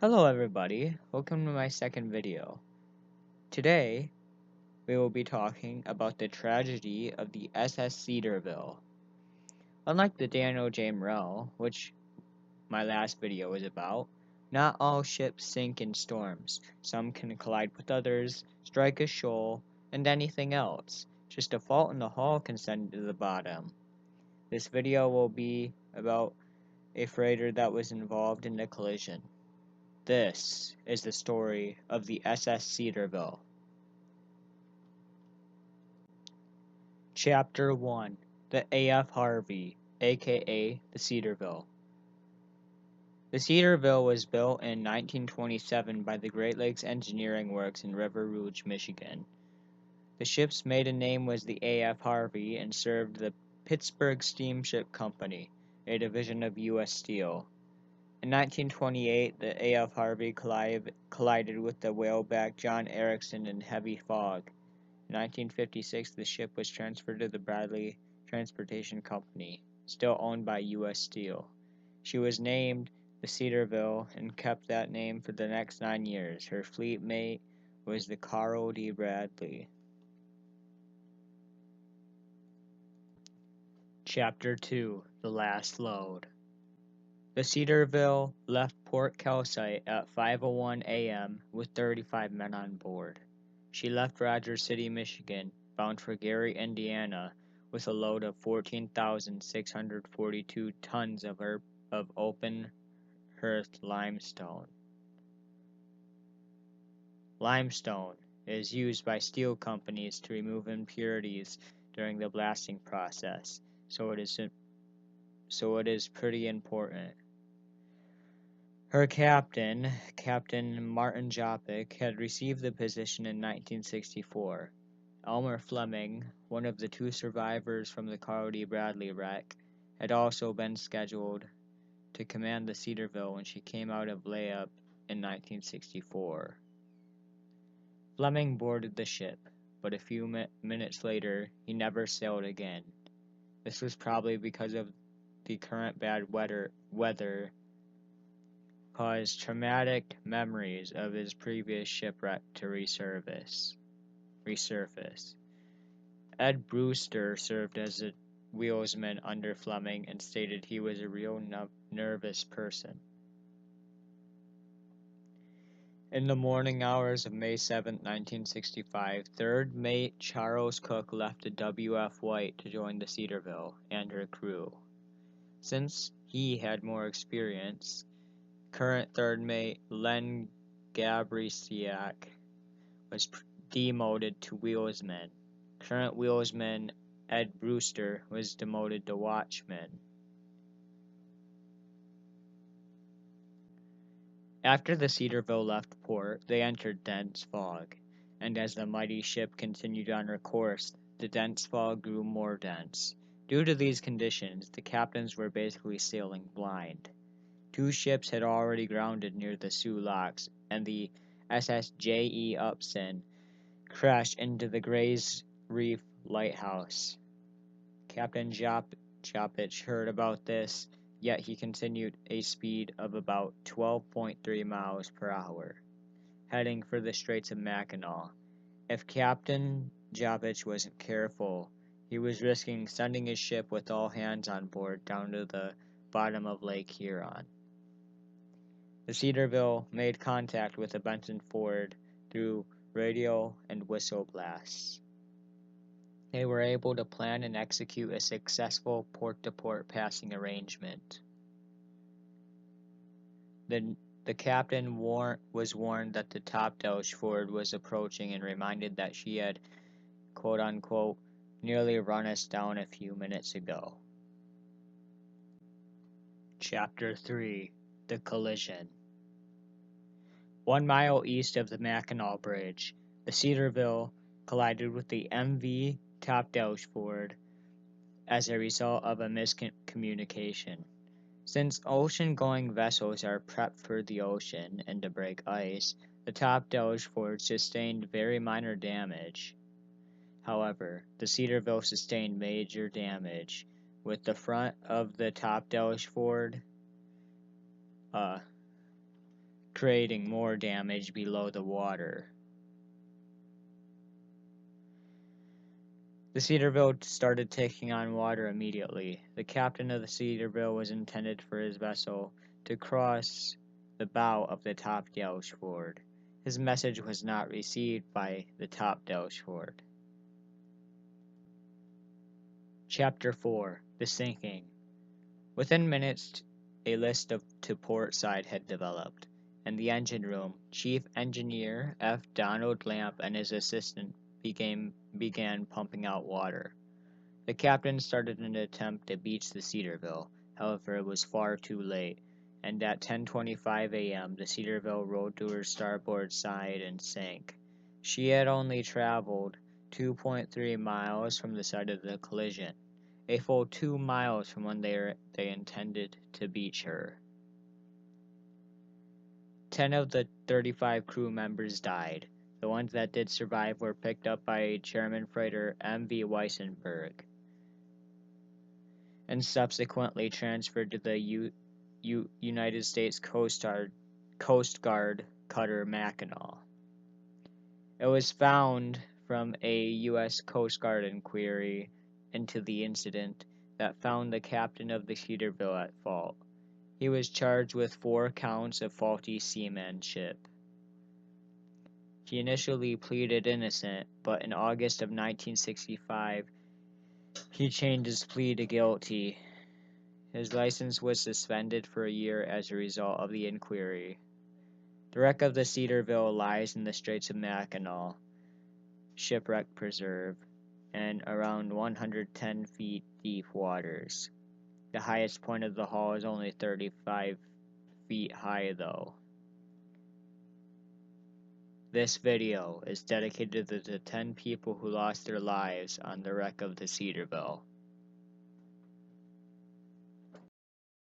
Hello everybody, welcome to my second video. Today, we will be talking about the tragedy of the SS Cedarville. Unlike the Daniel J. Morrell, which my last video was about, not all ships sink in storms. Some can collide with others, strike a shoal, and anything else. Just a fault in the hull can send it to the bottom. This video will be about a freighter that was involved in the collision. This is the story of the SS Cedarville. Chapter 1: The A.F. Harvey, aka the Cedarville. The Cedarville was built in 1927 by the Great Lakes Engineering Works in River Rouge, Michigan. The ship's maiden name was the A.F. Harvey and served the Pittsburgh Steamship Company, a division of U.S. Steel. In 1928, the A.F. Harvey collided with the whaleback John Erickson in heavy fog. In 1956, the ship was transferred to the Bradley Transportation Company, still owned by U.S. Steel. She was named the Cedarville and kept that name for the next 9 years. Her fleet mate was the Carl D. Bradley. Chapter 2: The Last Load. The Cedarville left Port Calcite at 5:01 a.m. with 35 men on board. She left Rogers City, Michigan, bound for Gary, Indiana, with a load of 14,642 tons of open earth limestone. Limestone is used by steel companies to remove impurities during the blasting process, so it is pretty important. Her captain, Captain Martin Jopik, had received the position in 1964. Elmer Fleming, one of the two survivors from the Carl D. Bradley wreck, had also been scheduled to command the Cedarville when she came out of layup in 1964. Fleming boarded the ship, but a few minutes later, he never sailed again. This was probably because of the current bad weather caused traumatic memories of his previous shipwreck to resurface. Ed Brewster served as a wheelsman under Fleming and stated he was a real nervous person. In the morning hours of May 7, 1965, third mate Charles Cook left the W.F. White to join the Cedarville and her crew. Since he had more experience, current third mate Len Gabriciak was demoted to wheelsman. Current wheelsman Ed Brewster was demoted to watchman. After the Cedarville left port, they entered dense fog, and as the mighty ship continued on her course, the dense fog grew more dense. Due to these conditions, the captains were basically sailing blind. Two ships had already grounded near the Sioux Locks, and the SS J.E. Upson crashed into the Gray's Reef lighthouse. Captain Jopich heard about this, yet he continued a speed of about 12.3 miles per hour, heading for the Straits of Mackinac. If Captain Jopich wasn't careful, he was risking sending his ship with all hands on board down to the bottom of Lake Huron. The Cedarville made contact with the Benton Ford through radio and whistle blasts. They were able to plan and execute a successful port-to-port passing arrangement. The captain was warned that the Topdelch Ford was approaching and reminded that she had, quote-unquote, nearly run us down a few minutes ago. Chapter 3: The Collision. 1 mile east of the Mackinac Bridge, the Cedarville collided with the MV Topdelch Ford as a result of a miscommunication. Since ocean-going vessels are prepped for the ocean and to break ice, the Topdelch Ford sustained very minor damage. However, the Cedarville sustained major damage, with the front of the Topdelch Ford creating more damage below the water. The Cedarville started taking on water immediately. The captain of the Cedarville was intended for his vessel to cross the bow of the topgallant. His message was not received by the topgallant. Chapter 4: The Sinking. Within minutes, a list to port side had developed. In the engine room, Chief Engineer F. Donald Lamp and his assistant began pumping out water. The captain started an attempt to beach the Cedarville. However, it was far too late, and at 10:25 a.m. the Cedarville rode to her starboard side and sank. She had only traveled 2.3 miles from the site of the collision, a full 2 miles from when they intended to beach her. 10 of the 35 crew members died. The ones that did survive were picked up by German freighter M.V. Weissenberg and subsequently transferred to the United States Coast Guard cutter Mackinac. It was found from a U.S. Coast Guard inquiry into the incident that found the captain of the Cedarville at fault. He was charged with 4 counts of faulty seamanship. He initially pleaded innocent, but in August of 1965, he changed his plea to guilty. His license was suspended for a year as a result of the inquiry. The wreck of the Cedarville lies in the Straits of Mackinac Shipwreck Preserve and around 110 feet deep waters. The highest point of the hull is only 35 feet high though. This video is dedicated to the 10 people who lost their lives on the wreck of the Cedarville.